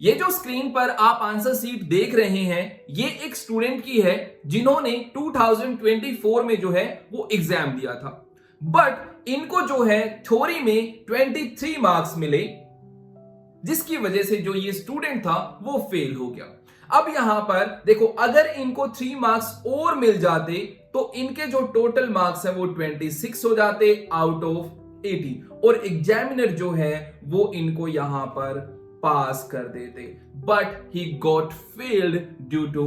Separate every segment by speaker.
Speaker 1: ये जो स्क्रीन पर आप आंसर शीट देख रहे हैं ये एक स्टूडेंट की है जिन्होंने 2024 में जो है वो एग्जाम दिया था, बट इनको जो है थ्योरी में 23 मार्क्स मिले, जिसकी वजह से जो ये स्टूडेंट था वो फेल हो गया। अब यहां पर देखो, अगर इनको 3 मार्क्स और मिल जाते तो इनके जो टोटल मार्क्स है वो 26 हो जाते आउट ऑफ 80 और एग्जामिनर जो है वो इनको यहां पर पास कर देते, but he got failed due to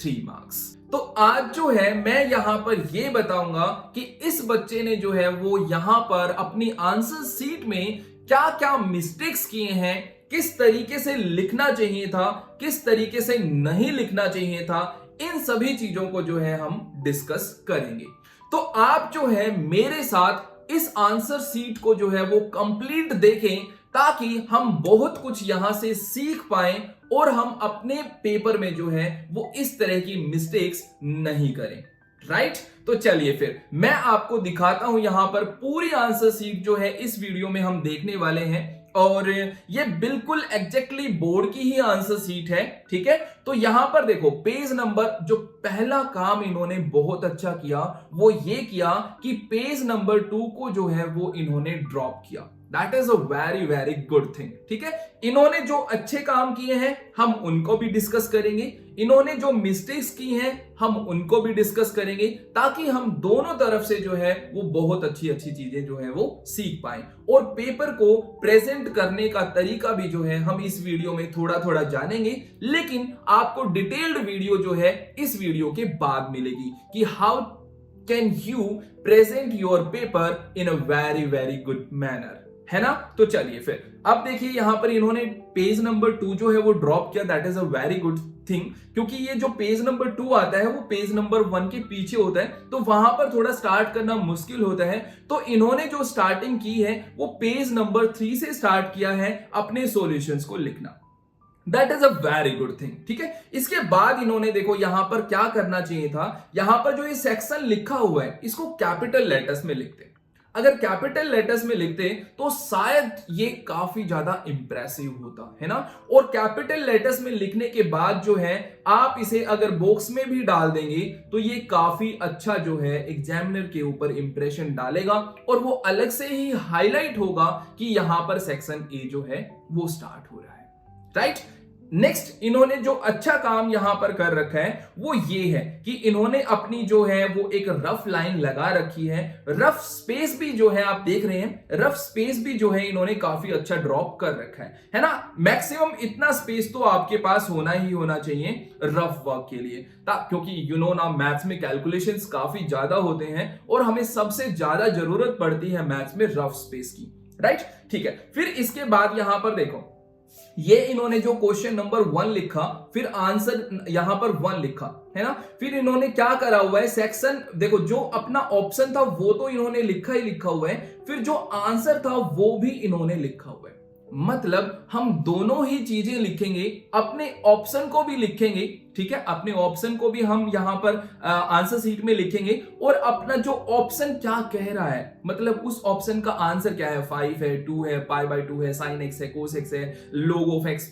Speaker 1: 3 marks. तो आज जो है मैं यहां पर ये बताऊंगा कि इस बच्चे ने जो है वो यहां पर अपनी आंसर शीट में क्या क्या मिस्टेक्स किए हैं, किस तरीके से लिखना चाहिए था, किस तरीके से नहीं लिखना चाहिए था, इन सभी चीजों को जो है हम डिस्कस करेंगे। तो आप जो है मेरे साथ इस आंसर शीट को जो है वो कंप्लीट देखें ताकि हम बहुत कुछ यहां से सीख पाएं और हम अपने पेपर में जो है वो इस तरह की मिस्टेक्स नहीं करें। राइट? तो चलिए फिर मैं आपको दिखाता हूं यहां पर पूरी आंसर शीट जो है इस वीडियो में हम देखने वाले हैं और ये बिल्कुल एग्जैक्टली बोर्ड की ही आंसर शीट है। ठीक है, तो यहां पर देखो पेज नंबर, जो पहला काम इन्होंने बहुत अच्छा किया वो ये किया कि पेज नंबर 2 को जो है वो इन्होंने ड्रॉप किया। That is a very very good thing. ठीक है, इन्होंने जो अच्छे काम किए हैं हम उनको भी डिस्कस करेंगे, इन्होंने जो मिस्टेक्स की हैं हम उनको भी डिस्कस करेंगे, ताकि हम दोनों तरफ से जो है वो बहुत अच्छी अच्छी चीजें जो है वो सीख पाएं और पेपर को प्रेजेंट करने का तरीका भी जो है हम इस वीडियो में थोड़ा थोड़ा जानेंगे। लेकिन आपको डिटेल्ड वीडियो जो है इस वीडियो के बाद मिलेगी कि how can you present your paper in a very very good manner, है ना। तो चलिए फिर अब देखिए यहां पर इन्होंने पेज नंबर 2 जो है वो ड्रॉप किया। That is a very good thing, क्योंकि ये जो पेज नंबर 2 आता है वो पेज नंबर 1 के पीछे होता है, तो वहां पर थोड़ा स्टार्ट करना मुश्किल होता है। तो इन्होंने जो स्टार्टिंग की है वो पेज नंबर 3 से स्टार्ट किया है अपने सॉल्यूशंस को लिखना। That is a very good thing. ठीक है, इसके बाद इन्होंने देखो यहां पर क्या करना चाहिए था, यहां पर जो ये सेक्शन लिखा हुआ है इसको कैपिटल लेटर्स में लिखते। अगर कैपिटल लेटर्स में लिखते तो शायद ये काफी ज्यादा इंप्रेसिव होता, है ना। और कैपिटल लेटर्स में लिखने के बाद जो है आप इसे अगर बॉक्स में भी डाल देंगे तो ये काफी अच्छा जो है एग्जामिनर के ऊपर इंप्रेशन डालेगा और वो अलग से ही हाईलाइट होगा कि यहां पर सेक्शन ए जो है वो स्टार्ट हो रहा है। राइट? नेक्स्ट इन्होंने जो अच्छा काम यहां पर कर रखा है वो ये है कि इन्होंने अपनी जो है वो एक रफ लाइन लगा रखी है। रफ स्पेस भी जो है आप देख रहे हैं, रफ स्पेस भी जो है इन्होंने काफी अच्छा ड्रॉप कर रखा है ना। मैक्सिमम इतना स्पेस तो आपके पास होना ही होना चाहिए रफ वर्क के लिए, क्योंकि यू नो ना मैथ्स में कैलकुलेशंस काफी ज्यादा होते हैं और हमें सबसे ज्यादा जरूरत पड़ती है मैथ्स में रफ स्पेस की। राइट? ठीक है, फिर इसके बाद यहां पर देखो ये इन्होंने जो क्वेश्चन नंबर 1 लिखा, फिर आंसर यहां पर 1 लिखा, है ना। फिर इन्होंने क्या करा हुआ है, सेक्शन देखो जो अपना ऑप्शन था वो तो इन्होंने लिखा ही लिखा हुआ है, फिर जो आंसर था वो भी इन्होंने लिखा हुआ है। मतलब हम दोनों ही चीजें लिखेंगे, अपने ऑप्शन को भी लिखेंगे। ठीक है, अपने ऑप्शन को भी हम यहां पर आंसर शीट में लिखेंगे और अपना जो ऑप्शन क्या कह रहा है, मतलब उस ऑप्शन का आंसर क्या है, 5 है, 2 है, π/2 है, sin x है, cos x है, log of x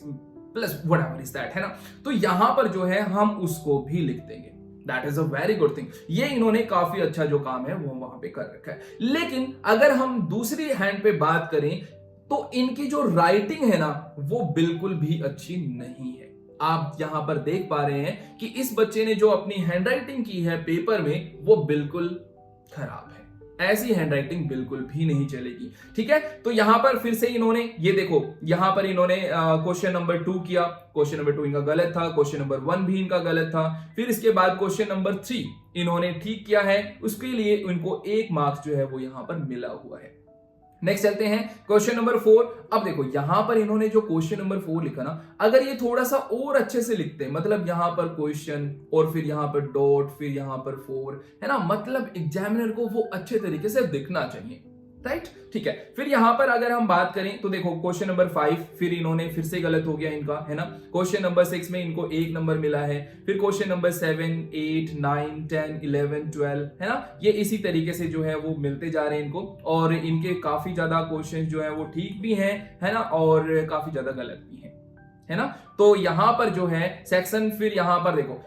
Speaker 1: plus whatever is that, है ना। तो यहां पर जो है हम उसको भी लिख देंगे। That is a very good thing. ये इन्होंने काफी अच्छा जो काम है वो वहां पे कर रखा है। लेकिन अगर हम दूसरी हैंड पे बात करें तो इनकी जो राइटिंग है ना वो बिल्कुल भी अच्छी नहीं है। आप यहां पर देख पा रहे हैं कि इस बच्चे ने जो अपनी हैंडराइटिंग की है पेपर में वो बिल्कुल खराब है। ऐसी हैंडराइटिंग बिल्कुल भी नहीं चलेगी। ठीक है, तो यहां पर फिर से इन्होंने ये देखो यहां पर इन्होंने क्वेश्चन नंबर 2 किया, क्वेश्चन नंबर 2 इनका गलत था, क्वेश्चन नंबर 1 भी इनका गलत था। फिर इसके बाद क्वेश्चन नंबर 3 इन्होंने ठीक किया है, उसके लिए इनको 1 मार्क्स जो है वो यहां पर मिला हुआ है। नेक्स्ट चलते हैं क्वेश्चन नंबर 4। अब देखो यहां पर इन्होंने जो क्वेश्चन नंबर 4 लिखा ना, अगर ये थोड़ा सा और अच्छे से लिखते हैं, मतलब यहां पर क्वेश्चन और फिर यहां पर डॉट फिर यहां पर 4, है ना, मतलब एग्जामिनर को वो अच्छे तरीके से दिखना चाहिए। राइट? ठीक है, फिर यहां पर अगर हम बात करें तो देखो क्वेश्चन नंबर 5 फिर इन्होंने फिर से गलत हो गया इनका, है ना। क्वेश्चन नंबर 6 में इनको 1 नंबर मिला है, फिर क्वेश्चन नंबर 7, 8, 9, 10, 11, 12, है ना। ये इसी तरीके से जो है वो मिलते जा रहे हैं इनको, और इनके काफी ज्यादा क्वेश्चन जो है वो ठीक भी हैं, है ना, और काफी ज्यादा गलत भी हैं। है ना। तो यहां पर जो है सेक्शन, फिर यहां पर देखो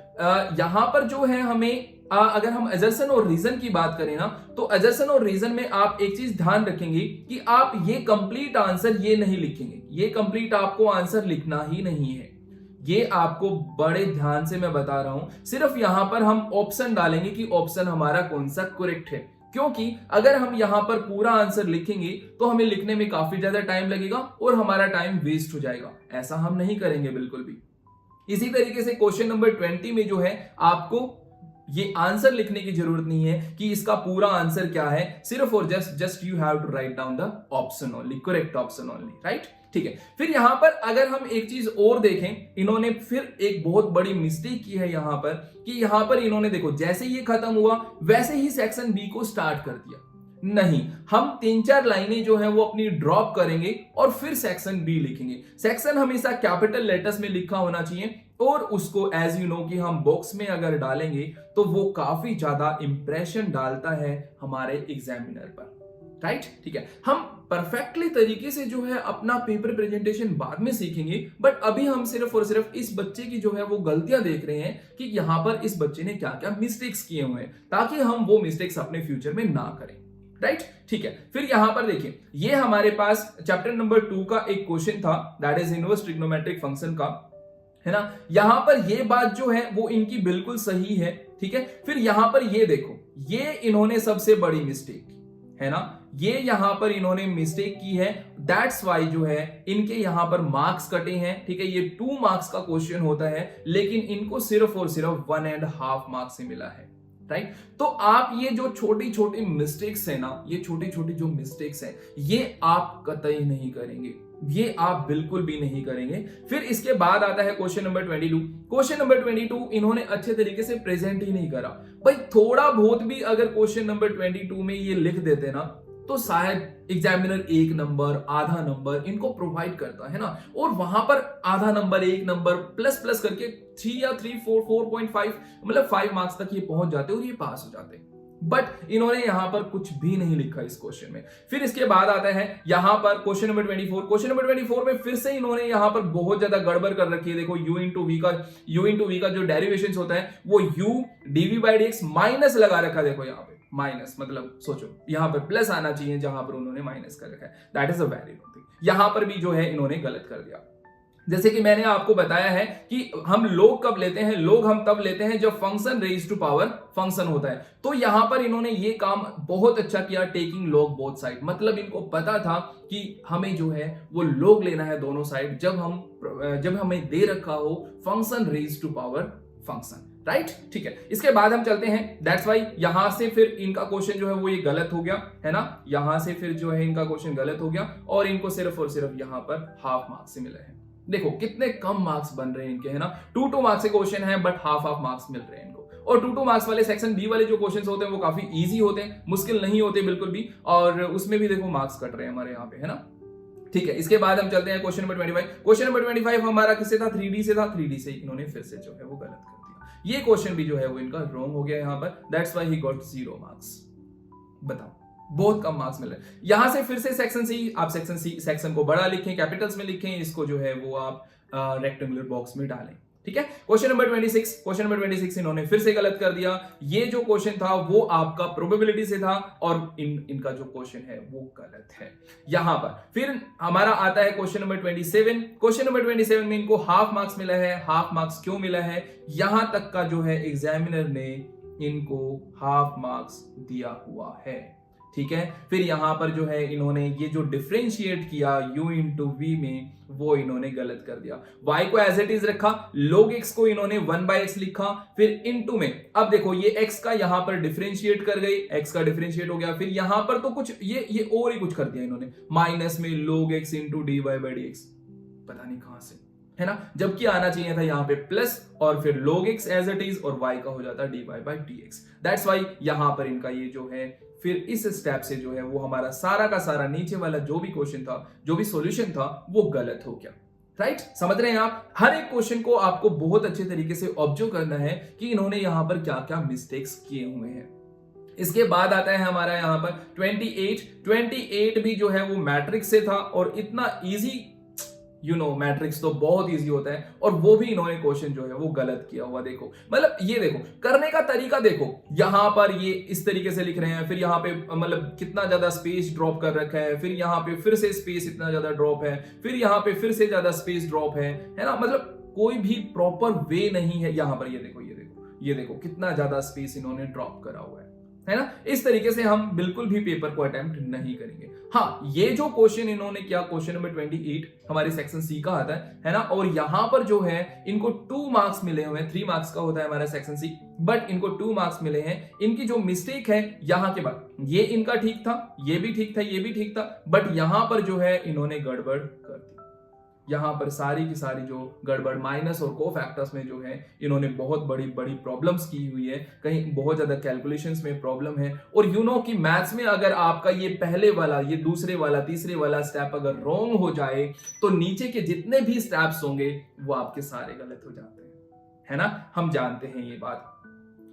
Speaker 1: यहां पर जो है हमें अगर हम असर्शन और रीजन की बात करें ना, तो असर्शन और रीजन में आप एक चीज ध्यान रखेंगे कि आप ये कंप्लीट आंसर ये नहीं लिखेंगे, ये कंप्लीट आपको आंसर लिखना ही नहीं है। ये आपको बड़े ध्यान से मैं बता रहा हूं, सिर्फ यहां पर हम ऑप्शन डालेंगे कि ऑप्शन हमारा कौन सा करेक्ट है, क्योंकि अगर हम यहां पर पूरा आंसर लिखेंगे तो हमें लिखने में काफी ज्यादा टाइम लगेगा और हमारा टाइम वेस्ट हो जाएगा। ऐसा हम नहीं करेंगे बिल्कुल भी। इसी तरीके से क्वेश्चन नंबर 20 में जो है आपको ये आंसर लिखने की जरूरत नहीं है कि इसका पूरा आंसर क्या है, सिर्फ और just you have to write down the option only, correct option only, right. ठीक है, फिर यहां पर अगर हम एक चीज और देखें, इन्होंने फिर एक बहुत बड़ी मिस्टेक की है यहां पर, कि यहां पर इन्होंने देखो जैसे ये खत्म हुआ वैसे ही सेक्शन बी को स्टार्ट कर दिया। नहीं, हम 3-4 लाइनें जो है वो अपनी ड्रॉप करेंगे और फिर सेक्शन बी लिखेंगे। सेक्शन हमेशा कैपिटल लेटर्स में लिखा होना चाहिए और उसको एज यू नो कि हम बॉक्स में अगर डालेंगे तो वो काफी ज्यादा इंप्रेशन डालता है हमारे एग्जामिनर पर, राइट। ठीक है, हम परफेक्टली तरीके से जो है अपना पेपर प्रेजेंटेशन बाद में सीखेंगे, बट अभी हम सिर्फ और सिर्फ इस बच्चे की जो है वो गलतियां देख रहे हैं कि यहां पर इस बच्चे ने क्या क्या मिस्टेक्स किए हुए हैं, ताकि हम वो मिस्टेक्स अपने फ्यूचर में ना करें, राइट। ठीक है, फिर यहां पर देखिए, ये हमारे पास चैप्टर नंबर 2 का एक क्वेश्चन था, that is inverse trigonometric function का, है ना। यहां पर ये बात जो है वो इनकी बिल्कुल सही है, ठीक है। फिर यहां पर ये देखो, ये इन्होंने सबसे बड़ी मिस्टेक, है ना, ये यहां पर इन्होंने मिस्टेक की है, दैट्स वाई जो है इनके यहां पर मार्क्स कटे हैं, ठीक है। ये 2 मार्क्स का क्वेश्चन होता है, लेकिन इनको सिर्फ और सिर्फ 1.5 मार्क्स से मिला है, राइट। तो आप ये जो छोटी छोटी मिस्टेक्स है ना, ये छोटी छोटी जो मिस्टेक्स है, ये आप कतई नहीं करेंगे, ये आप बिल्कुल भी नहीं करेंगे। फिर इसके बाद आता है क्वेश्चन नंबर 22। क्वेश्चन नंबर 22 इन्होंने अच्छे तरीके से प्रेजेंट ही नहीं करा। भाई थोड़ा बहुत भी अगर क्वेश्चन नंबर 22 में ये लिख देते ना, तो शायद एग्जामिनर 1 नंबर, आधा नंबर इनको प्रोवाइड करता है ना, और वहां पर आधा नंबर, 1 नंबर प्लस प्लस करके 3 या 3, 4, 4.5 मतलब 5 मार्क्स तक ये पहुंच जाते और ये पास हो जाते। बट इन्होंने यहां पर कुछ भी नहीं लिखा इस क्वेश्चन में। फिर इसके बाद आता है यहां पर क्वेश्चन नंबर 24। क्वेश्चन नंबर 24 में फिर से इन्होंने यहां पर बहुत ज्यादा गड़बड़ कर रखी है। देखो u इंटू वी का जो डेरिवेशन होता है वो u dv/dx माइनस लगा रखा है। देखो यहां पे माइनस, मतलब सोचो यहां पर प्लस आना चाहिए जहां पर उन्होंने माइनस कर रखा है, that is a very good thing. यहां पर भी जो है इन्होंने गलत कर दिया। जैसे कि मैंने आपको बताया है कि हम लोग कब लेते हैं, लोग हम तब लेते हैं जब function raise to power function होता है। तो यहां पर इन्होंने ये काम बहुत अच्छा किया, टेकिंग लॉग बोथ साइड, मतलब इनको पता था कि हमें जो है वो लॉग लेना है दोनों साइड जब हमें दे रखा हो function raise to power function, right. ठीक है, इसके बाद हम चलते हैं, दैट्स वाई यहां से फिर इनका क्वेश्चन जो है वो ये गलत हो गया, है ना। यहां से फिर जो है इनका क्वेश्चन गलत हो गया और इनको सिर्फ और सिर्फ यहां पर हाफ मार्क्स से मिले हैं। देखो कितने कम मार्क्स बन रहे हैं इनके, है ना। 2 मार्क्स के क्वेश्चन है बट हाफ मार्क्स मिल रहे हैं इनको। और 2 मार्क्स वाले सेक्शन बी वाले जो क्वेश्चन होते हैं वो काफी इजी होते हैं, मुश्किल नहीं होते बिल्कुल भी, और उसमें भी देखो मार्क्स कट रहे हैं हमारे यहाँ पे, है ना। ठीक है, इसके बाद हम चलते हैं क्वेश्चन नंबर 25। क्वेश्चन नंबर 25 हमारा किससे था, 3D से था। 3D से इन्होंने फिर से जो है वो गलत कर दिया। ये क्वेश्चन भी जो है वो इनका रॉन्ग हो गया यहाँ पर, that's why he got 0 marks. बताओ, बहुत कम मार्क्स मिल रहे हैं। यहां से फिर से सेक्शन सी, आप सेक्शन को बड़ा लिखें, कैपिटल्स में लिखें, इसको जो है वो आप रेक्टेंगुलर बॉक्स में डालें, ठीक है। क्वेश्चन नंबर 26 इन्होंने फिर से गलत कर दिया। ये जो क्वेश्चन था वो आपका प्रोबेबिलिटी से था और इनका जो क्वेश्चन है वो गलत है यहां पर। फिर हमारा आता है क्वेश्चन नंबर 27। क्वेश्चन नंबर 27 में इनको हाफ मार्क्स मिला है। हाफ मार्क्स क्यों मिला है, यहां तक का जो है एग्जामिनर ने इनको हाफ मार्क्स दिया हुआ है, ठीक है। फिर यहां पर जो है इन्होंने ये जो डिफरेंशिएट किया u इंटू वी में, वो इन्होंने गलत कर दिया। y को एज इट इज रखा, log x को इन्होंने 1/x लिखा, फिर इनटू में अब देखो ये x का यहां पर डिफरेंशिएट कर गई, x का डिफरेंशिएट हो गया। फिर यहां पर तो कुछ ये और ही कुछ कर दिया इन्होंने, माइनस में log x इंटू dy/dx, पता नहीं कहां से, है ना। जबकि आना चाहिए था यहां पे प्लस और फिर log x as it is और y का हो जाता dy/dx। दैट्स वाई यहां पर इनका ये जो है फिर इस स्टेप से जो है वो हमारा सारा का सारा नीचे वाला जो भी क्वेश्चन था, जो भी सॉल्यूशन था, वो गलत हो गया, राइट। समझ रहे हैं आप, हर एक क्वेश्चन को आपको बहुत अच्छे तरीके से ऑब्जर्व करना है कि इन्होंने यहां पर क्या क्या मिस्टेक्स किए हुए हैं। इसके बाद आता है हमारा यहां पर 28 भी जो है वो मैट्रिक्स से था और इतना इजी मैट्रिक्स तो बहुत इजी होता है, और वो भी इन्होंने क्वेश्चन जो है वो गलत किया हुआ। देखो मतलब ये देखो करने का तरीका, देखो यहां पर ये इस तरीके से लिख रहे हैं, फिर यहाँ पे मतलब कितना ज्यादा स्पेस ड्रॉप कर रखा है, फिर यहाँ पे फिर से स्पेस इतना ज्यादा ड्रॉप है, फिर यहाँ पे फिर से ज्यादा स्पेस ड्रॉप है ना, मतलब कोई भी प्रॉपर वे नहीं है। यहाँ पर ये देखो कितना ज्यादा स्पेस इन्होंने ड्रॉप करा हुआ है ना। इस तरीके से हम बिल्कुल भी पेपर को अटेम्प्ट नहीं करेंगे। हाँ, ये जो क्वेश्चन इन्होंने किया, क्वेश्चन नंबर 28 हमारे सेक्शन सी का आता है ना, और यहां पर जो है इनको 2 मार्क्स मिले हुए हैं। 3 मार्क्स का होता है हमारा सेक्शन सी, बट इनको 2 मार्क्स मिले हैं। इनकी जो मिस्टेक है यहां के बाद, ये इनका ठीक था, ये भी ठीक था, ये भी ठीक था, बट यहां पर जो है इन्होंने गड़बड़ कर दी। यहां पर सारी की सारी जो गड़बड़ माइनस और को फैक्टर्स में जो है इन्होंने बहुत बड़ी बड़ी प्रॉब्लम्स की हुई है, कहीं बहुत ज्यादा कैलकुलेशंस में प्रॉब्लम है। और कि मैथ्स में अगर आपका ये पहले वाला, ये दूसरे वाला, तीसरे वाला स्टेप अगर रॉन्ग हो जाए तो नीचे के जितने भी स्टेप्स होंगे वो आपके सारे गलत हो जाते हैं, है ना। हम जानते हैं ये बात,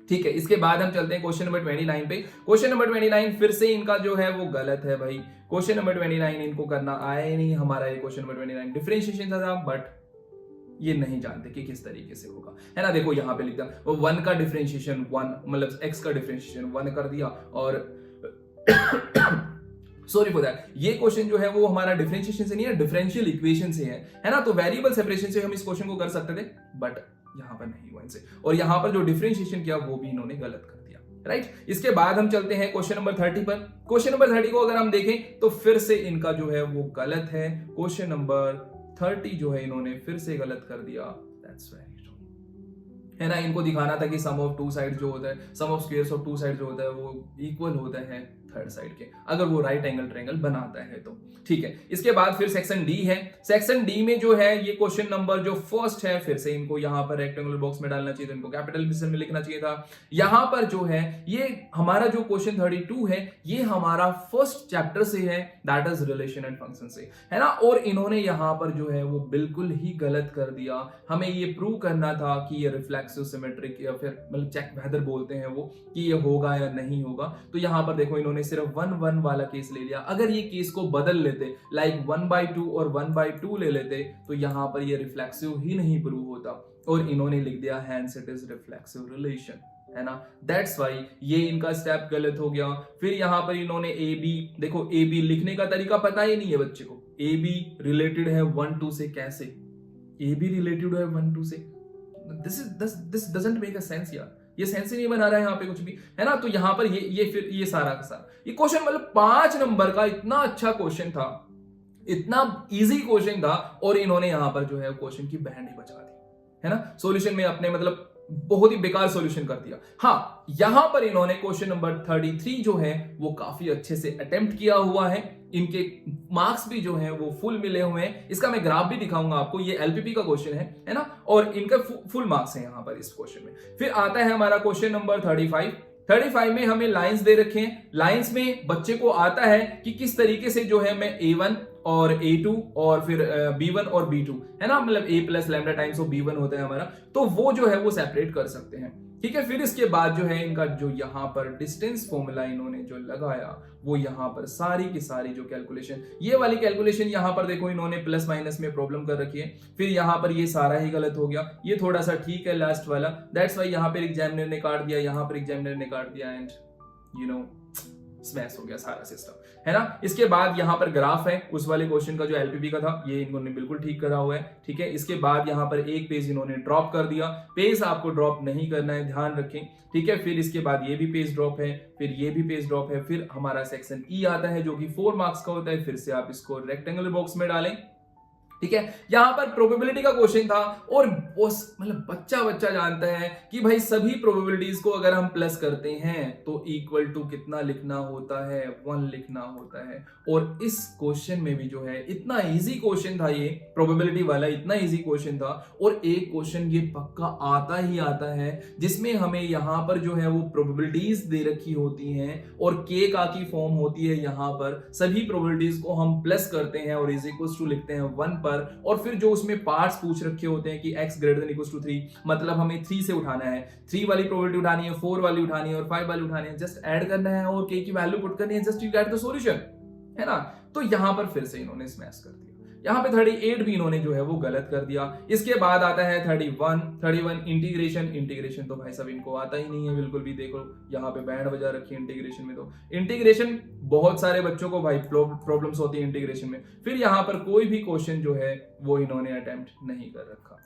Speaker 1: ठीक है। इसके बाद हम चलते हैं क्वेश्चन नंबर 29 पे। क्वेश्चन नंबर 29 फिर से इनका जो है वो गलत है भाई। क्वेश्चन नंबर 29 इनको करना आया ही नहीं। हमारा ये क्वेश्चन नंबर 29 डिफरेंशिएशन था, बट ये नहीं जानते कि किस तरीके से होगा, है ना। देखो यहाँ पे लिखा वो 1 का डिफरेंशिएशन 1, मतलब x का डिफरेंशिएशन 1 कर दिया, और सॉरी फॉर दैट, ये क्वेश्चन जो है वो हमारा डिफरेंशिएशन से नहीं है, डिफरेंशियल इक्वेशन से है ना। तो वेरिएबल सेपरेशन से हम इस क्वेश्चन को कर सकते थे, बट यहां पर नहीं हुआ इनसे, और यहां पर जो डिफरेंशिएशन किया वो भी इन्होंने गलत कर दिया, राइट। इसके बाद हम चलते हैं क्वेश्चन नंबर 30 पर। क्वेश्चन नंबर 30 को अगर हम देखें तो फिर से इनका जो है वो गलत है। क्वेश्चन नंबर 30 जो है इन्होंने फिर से गलत कर दिया, दैट्स वेरी रॉन्ग, है ना। इनको दिखाना था कि सम ऑफ टू साइड जो होता है, sum of squares of two side जो होता है वो इक्वल होता है थर्ड साइड के, अगर वो राइट एंगल ट्रायंगल बनाता है तो, ठीक है। इसके बाद फिर सेक्शन डी है। सेक्शन डी में जो है ये क्वेश्चन नंबर जो फर्स्ट है, फिर से इनको यहां पर रेक्टेंगुलर बॉक्स में डालना चाहिए था, इनको कैपिटल लेटर में लिखना चाहिए था। यहां पर जो है ये हमारा जो क्वेश्चन 32 है, ये हमारा फर्स्ट चैप्टर से है, that is relation and function से, है ना। और इन्होंने यहां पर जो है वो बिल्कुल ही गलत कर दिया। हमें ये प्रूव करना था कि ये रिफ्लेक्सिव सिमेट्रिक या फिर मतलब चेक वेदर बोलते हैं वो, कि ये होगा या नहीं होगा। तो यहां पर देखो इन्होंने सिर्फ 1/1 वाला केस ले लिया। अगर ये केस को बदल लेते, लाइक 1/2 और 1/2 ले लेते, तो यहां पर ये रिफ्लेक्सिव ही नहीं प्रूव होता, और इन्होंने लिख दिया hence it is reflexive relation, है ना। दैट्स वाई ये इनका स्टेप गलत हो गया। फिर यहां पर इन्होंने ए बी, देखो ए बी लिखने का तरीका पता ही नहीं है बच्चे को। ए बी रिलेटेड है 1-2 से, कैसे ए बी रिलेटेड है 1-2 से? This doesn't make a sense यार, ये सेंस ही नहीं बना रहा है यहाँ पे कुछ भी, है ना। तो यहाँ पर ये फिर ये सारा का सारा ये क्वेश्चन मतलब 5 नंबर का इतना अच्छा क्वेश्चन था, इतना इजी क्वेश्चन था, और इन्होंने यहां पर जो है क्वेश्चन की बैंड ही बचा दी, है ना। सॉल्यूशन में अपने मतलब बहुत ही बेकार सॉल्यूशन कर दिया। हाँ, यहां पर इन्होंने क्वेश्चन नंबर 33 जो है वो काफी अच्छे से अटेम्प्ट किया हुआ है। इनके मार्क्स भी जो है वो फुल मिले हुए हैं। इसका मैं ग्राफ भी दिखाऊंगा आपको, ये एलपीपी का क्वेश्चन है ना, और इनका फुल मार्क्स है यहां पर इस क्वेश्चन में। फिर आता है हमारा क्वेश्चन नंबर 35 में हमें लाइंस दे रखे हैं। लाइंस में बच्चे को आता है कि किस तरीके से जो है मैं A1 और A2 और फिर B1 और B2, है ना, मतलब A plus lambda times of B1 होता है हमारा, तो वो जो है वो सेपरेट कर सकते हैं, ठीक है। फिर इसके बाद जो है इनका जो यहाँ पर डिस्टेंस फॉर्मूला इन्होंने जो लगाया, वो यहाँ पर सारी की सारी जो कैलकुलेशन, ये वाली कैलकुलेशन यहाँ पर देखो इन्होंने प्लस माइनस में प्रॉब्लम कर रखी है। फिर यहाँ पर ये सारा ही गलत हो गया, ये थोड़ा सा ठीक है लास्ट वाला, दैट्स वाई यहाँ पर एग्जामिनर ने काट दिया, यहाँ पर एग्जामिनर ने काट दिया, एंड स्मैश हो गया सारा सिस्टम, है ना। इसके बाद यहाँ पर ग्राफ है उस वाले क्वेश्चन का जो एलपीपी का था, ये इन्होंने बिल्कुल ठीक करा हुआ है, ठीक है। इसके बाद यहाँ पर एक पेज इन्होंने ड्रॉप कर दिया, पेज आपको ड्रॉप नहीं करना है, ध्यान रखें, ठीक है। फिर इसके बाद ये भी पेज ड्रॉप है, फिर ये भी पेज ड्रॉप है। फिर हमारा सेक्शन ई आता है जो कि 4 मार्क्स का होता है। फिर से आप इसको रेक्टेंगुलर बॉक्स में डालें, ठीक है। यहां पर प्रोबेबिलिटी का क्वेश्चन था, और मतलब बच्चा जानता है कि भाई सभी प्रोबेबिलिटीज को अगर हम प्लस करते हैं तो इक्वल टू कितना लिखना होता है, 1 लिखना होता है। और इस क्वेश्चन में भी जो है इतना इजी क्वेश्चन था, ये प्रोबेबिलिटी वाला इतना इजी क्वेश्चन था, और एक क्वेश्चन ये पक्का आता ही आता है जिसमें हमें यहां पर जो है वो प्रोबेबिलिटीज दे रखी होती हैं, और के का की फॉर्म होती है। यहां पर सभी प्रोबेबिलिटीज को हम प्लस करते हैं और इज इक्वल्स टू लिखते हैं 1 पर, और फिर जो उसमें पार्ट्स पूछ रखे होते हैं कि x greater than equals to 3, मतलब हमें 3 से उठाना है, 3 वाली प्रोबेबिलिटी उठानी है, 4 वाली उठानी है और 5 वाली उठानी है, जस्ट ऐड करना है और k की वैल्यू पुट करनी है, just you get the solution, है ना। तो यहां पर फिर से इन्होंने स्मैश कर दिया। यहाँ पे 38 भी इन्होंने जो है वो गलत कर दिया। इसके बाद आता है 31 इंटीग्रेशन तो भाई साहब इनको आता ही नहीं है बिल्कुल भी। देखो यहाँ पे बैंड बजा रखी है इंटीग्रेशन में, तो इंटीग्रेशन बहुत सारे बच्चों को भाई प्रॉब्लम्स होती है इंटीग्रेशन में। फिर यहाँ पर कोई भी क्वेश्चन जो है वो इन्होंने अटेम्प्ट नहीं कर रखा।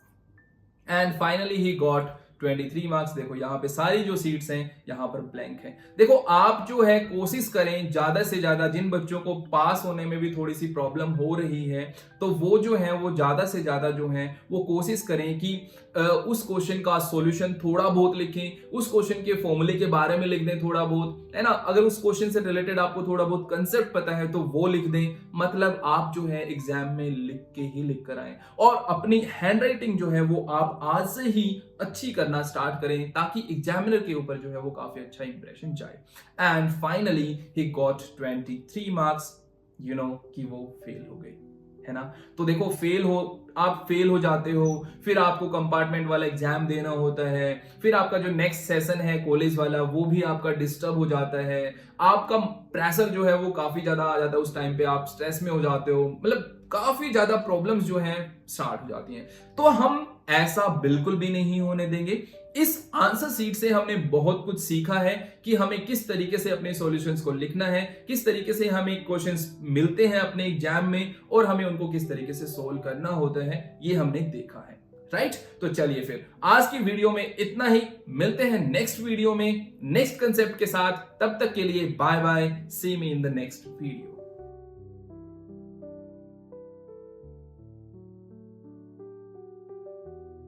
Speaker 1: And finally he got 23 marks. देखो यहाँ पे सारी जो सीट्स हैं यहाँ पर ब्लैंक है। देखो आप जो है कोशिश करें ज्यादा से ज्यादा, जिन बच्चों को पास होने में भी थोड़ी सी प्रॉब्लम हो रही है तो वो जो है वो ज्यादा से ज्यादा जो है वो कोशिश करें कि उस क्वेश्चन का सॉल्यूशन थोड़ा बहुत लिखें, उस क्वेश्चन के फॉर्मूले के बारे में लिख दें थोड़ा बहुत, है ना। अगर उस क्वेश्चन से रिलेटेड आपको थोड़ा बहुत कंसेप्ट पता है तो वो लिख दें। मतलब आप जो है एग्जाम में लिख कर आए और अपनी हैंडराइटिंग जो है वो आप आज से ही अच्छी करना स्टार्ट करें ताकि एग्जामिनर के ऊपर जो है वो काफी अच्छा इंप्रेशन जाए। And finally he got 23 marks, you know कि वो फेल हो गई, है ना। तो देखो आप फेल हो जाते हो, फिर आपको कंपार्टमेंट वाला एग्जाम देना होता है, फिर आपका जो नेक्स्ट सेशन है कॉलेज वाला वो भी आपका डिस्टर्ब हो जाता है, आपका प्रेशर जो है वो काफी ज्यादा आ जाता है, उस टाइम पे आप स्ट्रेस में हो जाते हो, मतलब काफी ज्यादा प्रॉब्लम्स जो हैं स्टार्ट हो जाती हैं। तो हम ऐसा बिल्कुल भी नहीं होने देंगे। इस आंसर शीट से हमने बहुत कुछ सीखा है कि हमें किस तरीके से अपने सॉल्यूशंस को लिखना है, किस तरीके से हमें क्वेश्चंस मिलते हैं अपने एग्जाम में और हमें उनको किस तरीके से सोल्व करना होता है, ये हमने देखा है, राइट। तो चलिए फिर आज की वीडियो में इतना ही, मिलते हैं नेक्स्ट वीडियो में नेक्स्ट कंसेप्ट के साथ। तब तक के लिए bye bye, see me in the next video.